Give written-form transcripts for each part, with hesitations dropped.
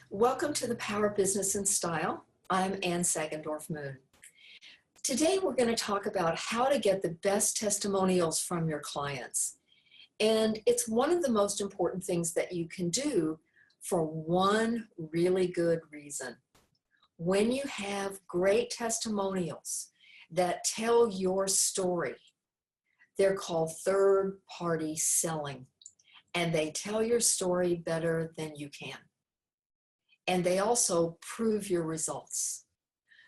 Welcome to the Power of Business and Style. I'm Sagendorph-Moon. Today we're going to talk about how to get the best testimonials from your clients. And it's one of the most important things that you can do for one really good reason. When you have great testimonials that tell your story, they're called third-party selling, and they tell your story better than you can. And they also prove your results.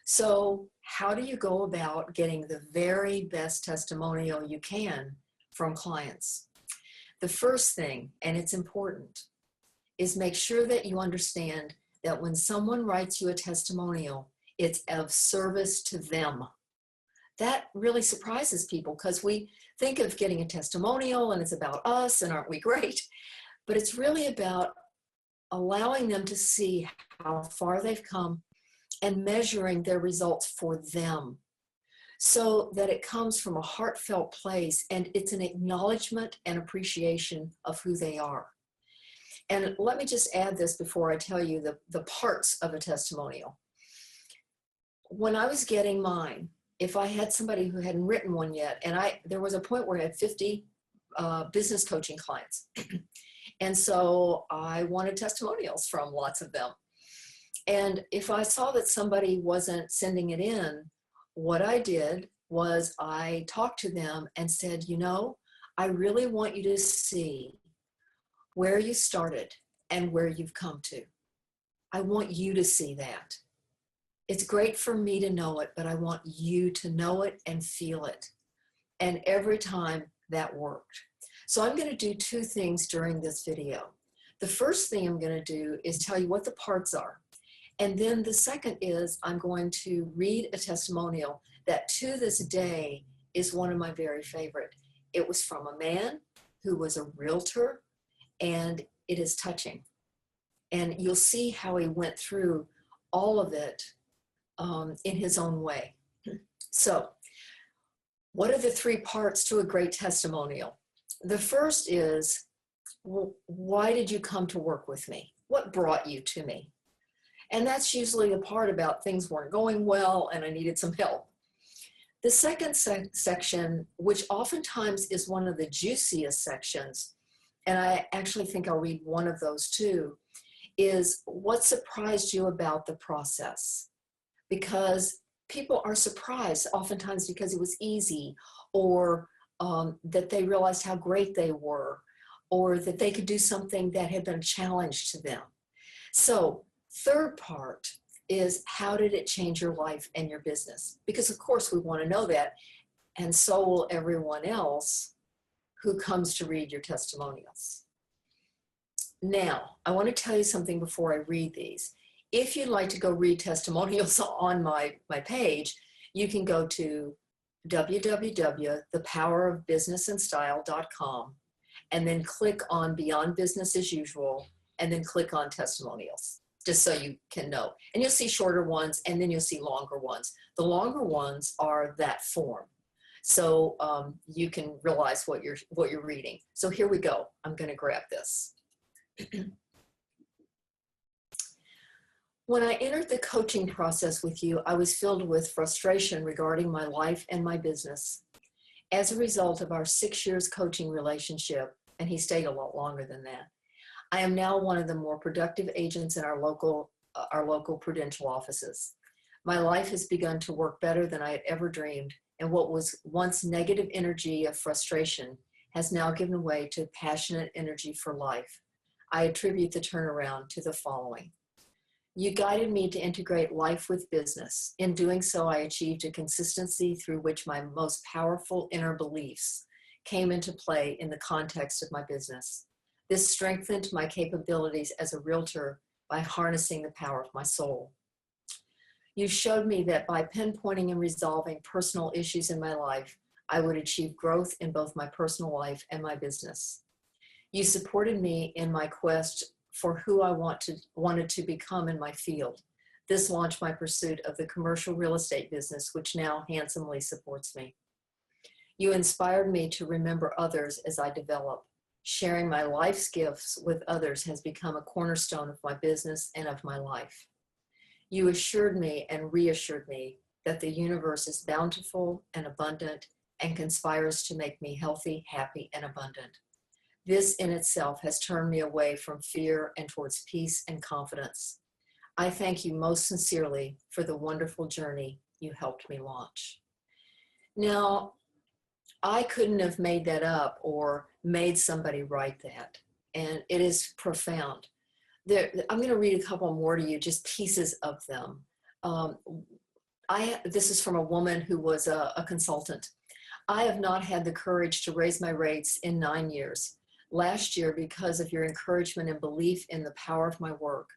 So how do you go about getting the very best testimonial you can from clients? The first thing, and it's important, is make sure that you understand that when someone writes you a testimonial, it's of service to them. That really surprises people because we think of getting a testimonial and it's about us and aren't we great? But it's really about allowing them to see how far they've come and measuring their results for them so that it comes from a heartfelt place and it's an acknowledgement and appreciation of who they are. And let me just add this before I tell you the parts of a testimonial. When I was getting mine, if I had somebody who hadn't written one yet, and there was a point where I had 50 business coaching clients. And so I wanted testimonials from lots of them. And if I saw that somebody wasn't sending it in, what I did was I talked to them and said, you know, I really want you to see where you started and where you've come to. I want you to see that. It's great for me to know it, but I want you to know it and feel it. And every time that worked. So I'm going to do two things during this video. The first thing I'm going to do is tell you what the parts are. And then the second is I'm going to read a testimonial that to this day is one of my very favorite. It was from a man who was a realtor, and it is touching. And you'll see how he went through all of it in his own way. So what are the three parts to a great testimonial? The first is, well, why did you come to work with me? What brought you to me? And that's usually the part about things weren't going well and I needed some help. The second section, which oftentimes is one of the juiciest sections, and I actually think I'll read one of those too, is what surprised you about the process? Because people are surprised oftentimes because it was easy, or that they realized how great they were, or that they could do something that had been a challenge to them. So third part is, how did it change your life and your business? Because of course we want to know that, and so will everyone else who comes to read your testimonials. Now, I want to tell you something before I read these. If you'd like to go read testimonials on my page, you can go to www.thepowerofbusinessandstyle.com and then click on Beyond Business as Usual and then click on Testimonials, just so you can know. And you'll see shorter ones and then you'll see longer ones. The longer ones are that form, so you can realize what you're reading. So here we go. I'm going to grab this. When I entered the coaching process with you, I was filled with frustration regarding my life and my business. As a result of our 6 years coaching relationship, and he stayed a lot longer than that, I am now one of the more productive agents in our local Prudential offices. My life has begun to work better than I had ever dreamed, and what was once negative energy of frustration has now given way to passionate energy for life. I attribute the turnaround to the following. You guided me to integrate life with business. In doing so, I achieved a consistency through which my most powerful inner beliefs came into play in the context of my business. This strengthened my capabilities as a realtor by harnessing the power of my soul. You showed me that by pinpointing and resolving personal issues in my life, I would achieve growth in both my personal life and my business. You supported me in my quest for who I wanted to become in my field. This launched my pursuit of the commercial real estate business, which now handsomely supports me. You inspired me to remember others as I develop, Sharing my life's gifts with others has become a cornerstone of my business and of my life. You assured me and reassured me that the universe is bountiful and abundant and conspires to make me healthy, happy, and abundant. This in itself has turned me away from fear and towards peace and confidence. I thank you most sincerely for the wonderful journey you helped me launch. Now, I couldn't have made that up or made somebody write that, and it is profound. I'm going to read a couple more to you, just pieces of them. This is from a woman who was a consultant. I have not had the courage to raise my rates in 9 years. Last year, because of your encouragement and belief in the power of my work,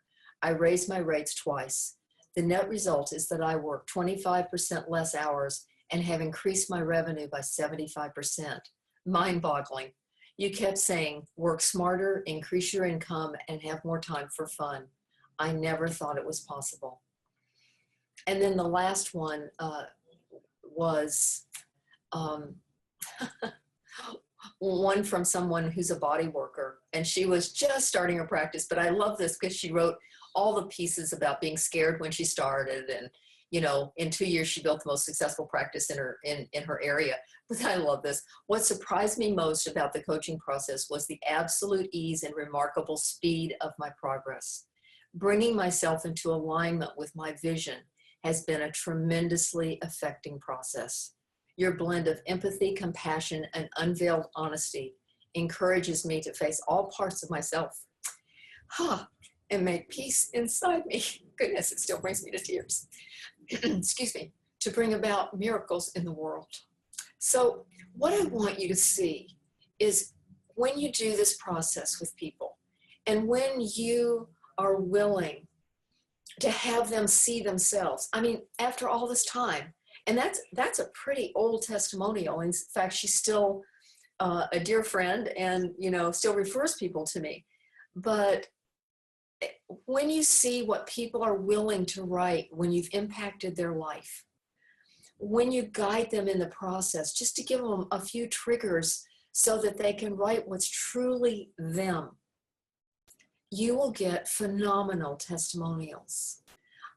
I raised my rates twice. The net result is that I work 25% less hours and have increased my revenue by 75%. Mind-boggling. You kept saying, work smarter, increase your income, and have more time for fun. I never thought it was possible. And then the last one was one from someone who's a body worker, and she was just starting her practice. But I love this because she wrote all the pieces about being scared when she started, and in 2 years she built the most successful practice in her area. But I love this. What surprised me most about the coaching process was the absolute ease and remarkable speed of my progress. Bringing myself into alignment with my vision has been a tremendously affecting process. Your blend of empathy, compassion, and unveiled honesty encourages me to face all parts of myself and make peace inside me. Goodness, it still brings me to tears. Excuse me, to bring about miracles in the world. So what I want you to see is when you do this process with people, and when you are willing to have them see themselves, I mean, after all this time, and that's a pretty old testimonial. In fact, she's still a dear friend and, still refers people to me. But when you see what people are willing to write, when you've impacted their life, when you guide them in the process, just to give them a few triggers so that they can write what's truly them, you will get phenomenal testimonials.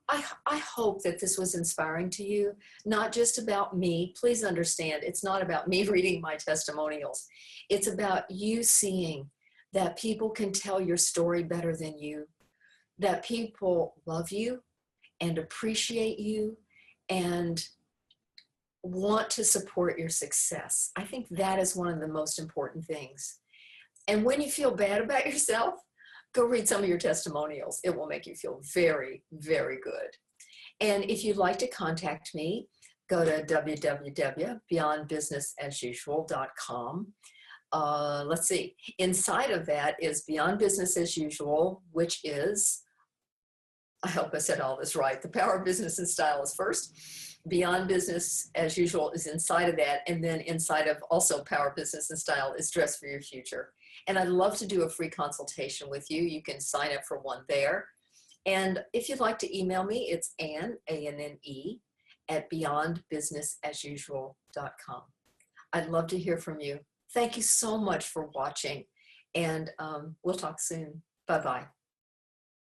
I hope that this was inspiring to you, not just about me. Please understand, it's not about me reading my testimonials. It's about you seeing that people can tell your story better than you, that people love you and appreciate you and want to support your success. I think that is one of the most important things. And when you feel bad about yourself, go read some of your testimonials. It will make you feel very, very good. And if you'd like to contact me, go to www.beyondbusinessasusual.com. Let's see, inside of that is Beyond Business as Usual, which is, I hope I said all this right, the Power of Business and Style is first. Beyond Business as Usual is inside of that, and then inside of also Power Business and Style is Dress for Your Future. And I'd love to do a free consultation with you. You can sign up for one there. And if you'd like to email me, it's Anne, A-N-N-E, at beyondbusinessasusual.com. I'd love to hear from you. Thank you so much for watching, and we'll talk soon. Bye-bye.